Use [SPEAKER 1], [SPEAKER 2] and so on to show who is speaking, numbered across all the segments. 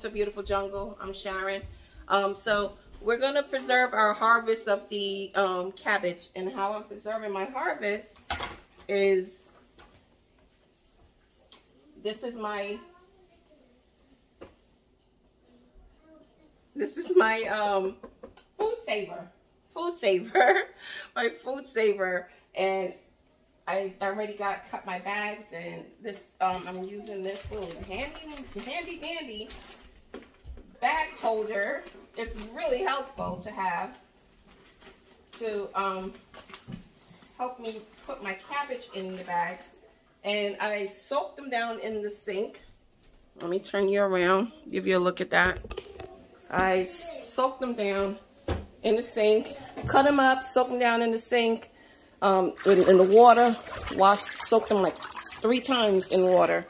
[SPEAKER 1] a Beautiful Jungle. I'm Sharon. So we're gonna preserve our harvest of the cabbage, and how I'm preserving my harvest is this is my food saver, my food saver, and I already cut my bags, and this I'm using this little handy dandy bag holder. It's really helpful to have to help me put my cabbage in the bags. And I soak them down in the sink. Let me turn you around, give you a look at that. I soak them down in the sink, cut them up, soak them down in the sink, in the water, soak them like 3 times in water.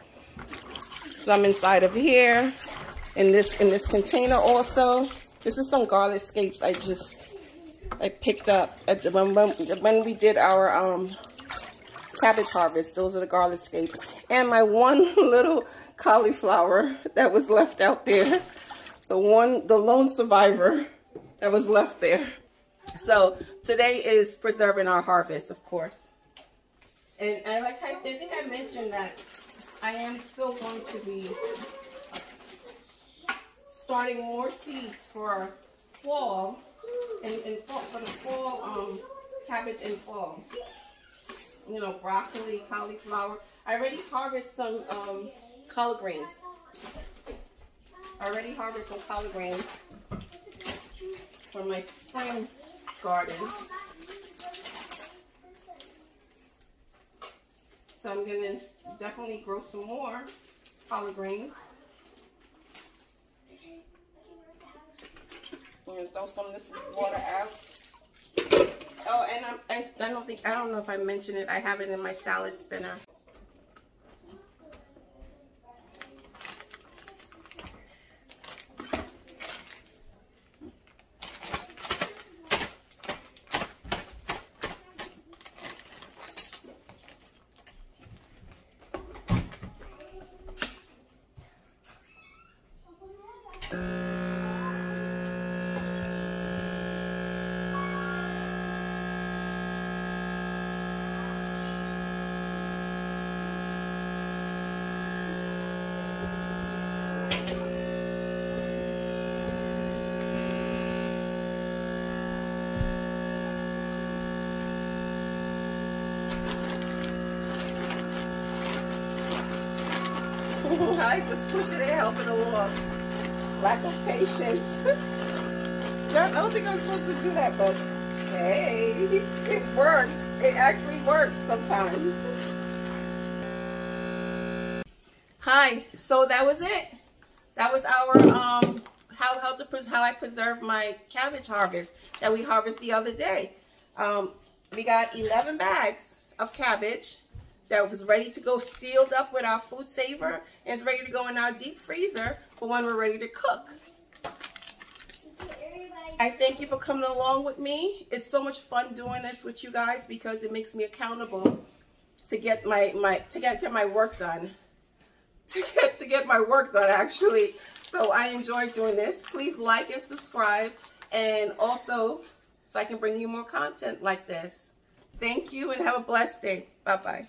[SPEAKER 1] Some inside of here, in this container also. This is some garlic scapes I picked up at when we did our cabbage harvest. Those are the garlic scapes, and my one little cauliflower that was left out there, the lone survivor that was left there. So today is preserving our harvest, of course. And I think I mentioned that I am still going to be starting more seeds for fall, for the fall cabbage in fall. You know, broccoli, cauliflower. I already harvested some collard greens. From my spring garden. So I'm gonna definitely grow some more collard greens. I'm gonna throw some of this water out. Oh, and I don't know if I mentioned it. I have it in my salad spinner. I just push it and help it along. Lack of patience. I don't think I'm supposed to do that, but hey, it works. It actually works sometimes. Hi, so that was it. That was our how I preserve my cabbage harvest that we harvested the other day. We got 11 bags of cabbage that was ready to go, sealed up with our food saver, and it's ready to go in our deep freezer for when we're ready to cook. I thank you for coming along with me. It's so much fun doing this with you guys because it makes me accountable to get my work done. To get my work done, actually. So I enjoy doing this. Please like and subscribe, and also so I can bring you more content like this. Thank you and have a blessed day. Bye-bye.